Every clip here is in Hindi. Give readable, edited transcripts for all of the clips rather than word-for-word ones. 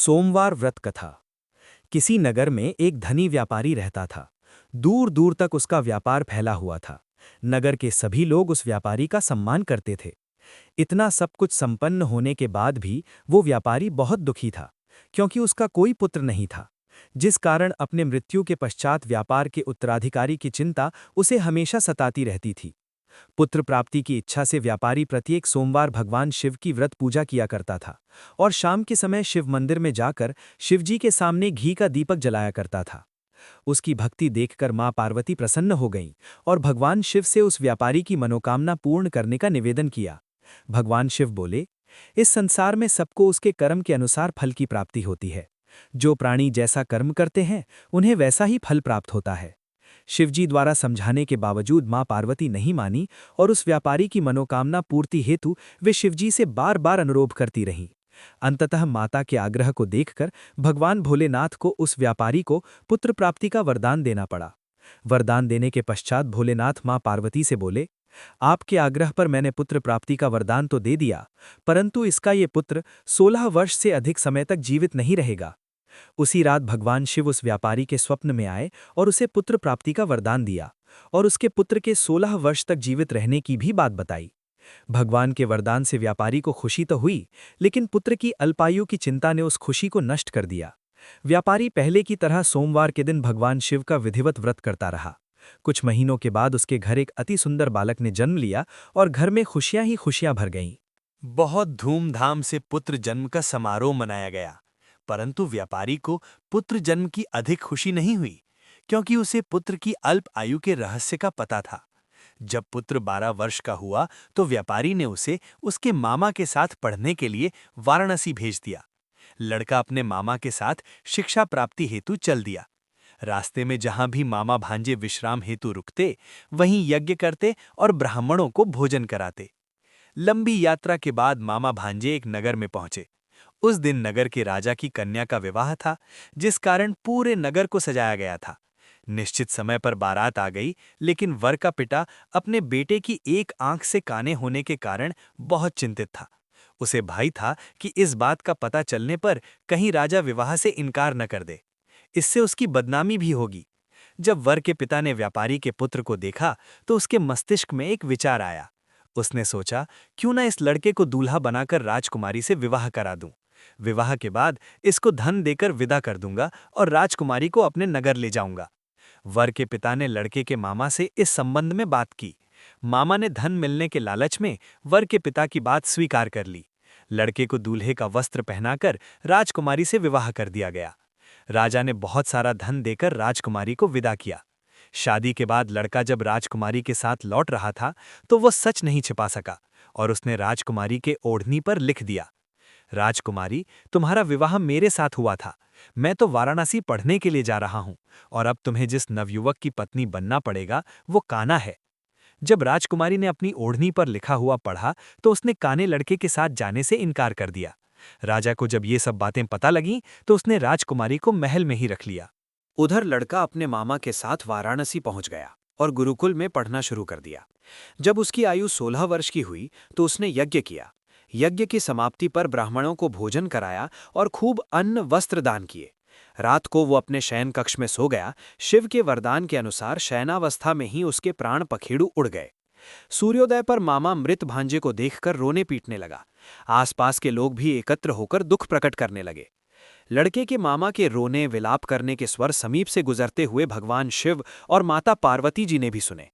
सोमवार व्रत कथा। किसी नगर में एक धनी व्यापारी रहता था। दूर दूर तक उसका व्यापार फैला हुआ था। नगर के सभी लोग उस व्यापारी का सम्मान करते थे। इतना सब कुछ संपन्न होने के बाद भी वो व्यापारी बहुत दुखी था, क्योंकि उसका कोई पुत्र नहीं था, जिस कारण अपने मृत्यु के पश्चात व्यापार के उत्तराधिकारी की चिंता उसे हमेशा सताती रहती थी। पुत्र प्राप्ति की इच्छा से व्यापारी प्रत्येक सोमवार भगवान शिव की व्रत पूजा किया करता था और शाम के समय शिव मंदिर में जाकर शिवजी के सामने घी का दीपक जलाया करता था। उसकी भक्ति देखकर मां पार्वती प्रसन्न हो गईं और भगवान शिव से उस व्यापारी की मनोकामना पूर्ण करने का निवेदन किया। भगवान शिव बोले, इस संसार में सबको उसके कर्म के अनुसार फल की प्राप्ति होती है। जो प्राणी जैसा कर्म करते हैं उन्हें वैसा ही फल प्राप्त होता है। शिवजी द्वारा समझाने के बावजूद मां पार्वती नहीं मानी और उस व्यापारी की मनोकामना पूर्ति हेतु वे शिवजी से बार बार अनुरोध करती रहीं। अंततः माता के आग्रह को देखकर भगवान भोलेनाथ को उस व्यापारी को पुत्र प्राप्ति का वरदान देना पड़ा। वरदान देने के पश्चात भोलेनाथ मां पार्वती से बोले, आपके आग्रह पर मैंने पुत्र प्राप्ति का वरदान तो दे दिया, परंतु इसका ये पुत्र 16 वर्ष से अधिक समय तक जीवित नहीं रहेगा। उसी रात भगवान शिव उस व्यापारी के स्वप्न में आए और उसे पुत्र प्राप्ति का वरदान दिया और उसके पुत्र के 16 वर्ष तक जीवित रहने की भी बात बताई। भगवान के वरदान से व्यापारी को खुशी तो हुई, लेकिन पुत्र की अल्पायु की चिंता ने उस खुशी को नष्ट कर दिया। व्यापारी पहले की तरह सोमवार के दिन भगवान शिव का विधिवत व्रत करता रहा। कुछ महीनों के बाद उसके घर एक अति सुंदर बालक ने जन्म लिया और घर में खुशियां ही खुशियां भर गईं। बहुत धूमधाम से पुत्र जन्म का समारोह मनाया गया, परंतु व्यापारी को पुत्र जन्म की अधिक खुशी नहीं हुई, क्योंकि उसे पुत्र की अल्प आयु के रहस्य का पता था। जब पुत्र 12 वर्ष का हुआ तो व्यापारी ने उसे उसके मामा के साथ पढ़ने के लिए वाराणसी भेज दिया। लड़का अपने मामा के साथ शिक्षा प्राप्ति हेतु चल दिया। रास्ते में जहां भी मामा भांजे विश्राम हेतु रुकते, वहीं यज्ञ करते और ब्राह्मणों को भोजन कराते। लंबी यात्रा के बाद मामा भांजे एक नगर में पहुंचे। उस दिन नगर के राजा की कन्या का विवाह था, जिस कारण पूरे नगर को सजाया गया था। निश्चित समय पर बारात आ गई, लेकिन वर का पिता अपने बेटे की एक आंख से काने होने के कारण बहुत चिंतित था। उसे भय था कि इस बात का पता चलने पर कहीं राजा विवाह से इनकार न कर दे, इससे उसकी बदनामी भी होगी। जब वर के पिता ने व्यापारी के पुत्र को देखा तो उसके मस्तिष्क में एक विचार आया। उसने सोचा, क्यों न इस लड़के को दूल्हा बनाकर राजकुमारी से विवाह करा दूं। विवाह के बाद इसको धन देकर विदा कर दूंगा और राजकुमारी को अपने नगर ले जाऊंगा। वर के पिता ने लड़के के मामा से इस संबंध में बात की। मामा ने धन मिलने के लालच में वर के पिता की बात स्वीकार कर ली। लड़के को दूल्हे का वस्त्र पहनाकर राजकुमारी से विवाह कर दिया गया। राजा ने बहुत सारा धन देकर राजकुमारी को विदा किया। शादी के बाद लड़का जब राजकुमारी के साथ लौट रहा था तो वो सच नहीं छिपा सका और उसने राजकुमारी के ओढ़नी पर लिख दिया, राजकुमारी, तुम्हारा विवाह मेरे साथ हुआ था। मैं तो वाराणसी पढ़ने के लिए जा रहा हूं और अब तुम्हें जिस नवयुवक की पत्नी बनना पड़ेगा वो काना है। जब राजकुमारी ने अपनी ओढ़नी पर लिखा हुआ पढ़ा तो उसने काने लड़के के साथ जाने से इनकार कर दिया। राजा को जब ये सब बातें पता लगीं तो उसने राजकुमारी को महल में ही रख लिया। उधर लड़का अपने मामा के साथ वाराणसी पहुंच गया और गुरुकुल में पढ़ना शुरू कर दिया। जब उसकी आयु 16 वर्ष की हुई तो उसने यज्ञ किया। यज्ञ की समाप्ति पर ब्राह्मणों को भोजन कराया और खूब अन्न वस्त्र दान किए। रात को वो अपने शयन कक्ष में सो गया। शिव के वरदान के अनुसार शयनावस्था में ही उसके प्राण पखेरु उड़ गए। सूर्योदय पर मामा मृत भांजे को देखकर रोने पीटने लगा। आसपास के लोग भी एकत्र होकर दुख प्रकट करने लगे। लड़के के मामा के रोने विलाप करने के स्वर समीप से गुजरते हुए भगवान शिव और माता पार्वती जी ने भी सुने।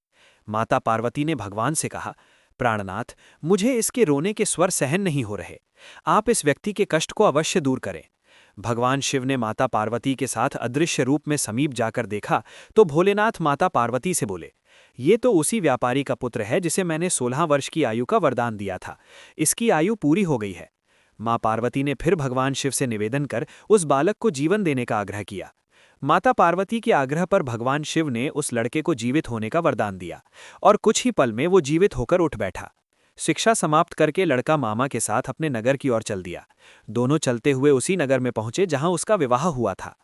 माता पार्वती ने भगवान से कहा, प्राणनाथ, मुझे इसके रोने के स्वर सहन नहीं हो रहे। आप इस व्यक्ति के कष्ट को अवश्य दूर करें। भगवान शिव ने माता पार्वती के साथ अदृश्य रूप में समीप जाकर देखा तो भोलेनाथ माता पार्वती से बोले, ये तो उसी व्यापारी का पुत्र है जिसे मैंने 16 वर्ष की आयु का वरदान दिया था। इसकी आयु पूरी हो गई है। मां पार्वती ने फिर भगवान शिव से निवेदन कर उस बालक को जीवन देने का आग्रह किया। माता पार्वती के आग्रह पर भगवान शिव ने उस लड़के को जीवित होने का वरदान दिया और कुछ ही पल में वो जीवित होकर उठ बैठा। शिक्षा समाप्त करके लड़का मामा के साथ अपने नगर की ओर चल दिया। दोनों चलते हुए उसी नगर में पहुंचे जहां उसका विवाह हुआ था।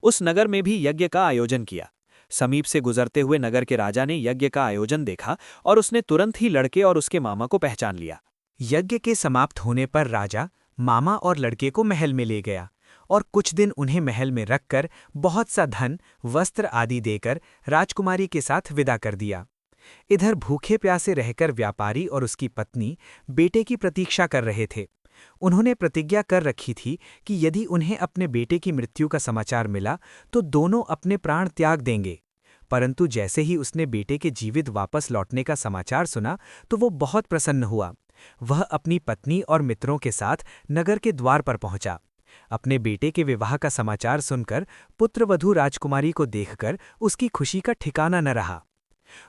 उस नगर में भी यज्ञ का आयोजन किया। समीप से गुजरते हुए नगर के राजा ने यज्ञ का आयोजन देखा और उसने तुरंत ही लड़के और उसके मामा को पहचान लिया। यज्ञ के समाप्त होने पर राजा मामा और लड़के को महल में ले गया और कुछ दिन उन्हें महल में रखकर बहुत सा धन, वस्त्र आदि देकर राजकुमारी के साथ विदा कर दिया। इधर भूखे प्यासे रहकर व्यापारी और उसकी पत्नी बेटे की प्रतीक्षा कर रहे थे। उन्होंने प्रतिज्ञा कर रखी थी कि यदि उन्हें अपने बेटे की मृत्यु का समाचार मिला तो दोनों अपने प्राण त्याग देंगे। परंतु जैसे ही उसने बेटे के जीवित वापस लौटने का समाचार सुना तो वो बहुत प्रसन्न हुआ। वह अपनी पत्नी और मित्रों के साथ नगर के द्वार पर पहुंचा। अपने बेटे के विवाह का समाचार सुनकर पुत्रवधू राजकुमारी को देखकर उसकी खुशी का ठिकाना न रहा।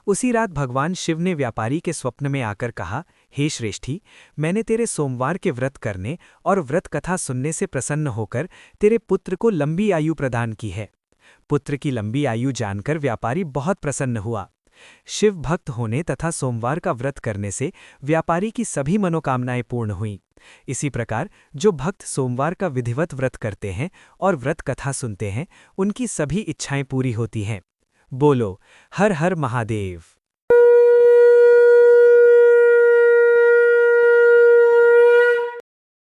उसी रात भगवान शिव ने व्यापारी के स्वप्न में आकर कहा, हे श्रेष्ठी, मैंने तेरे सोमवार के व्रत करने और व्रत कथा सुनने से प्रसन्न होकर तेरे पुत्र को लंबी आयु प्रदान की है। पुत्र की लंबी आयु जानकर व्यापारी बहुत प्रसन्न हुआ। शिव भक्त होने तथा सोमवार का व्रत करने से व्यापारी की सभी मनोकामनाएं पूर्ण हुईं। इसी प्रकार जो भक्त सोमवार का विधिवत व्रत करते हैं और व्रत कथा सुनते हैं, उनकी सभी इच्छाएं पूरी होती हैं। बोलो हर हर महादेव।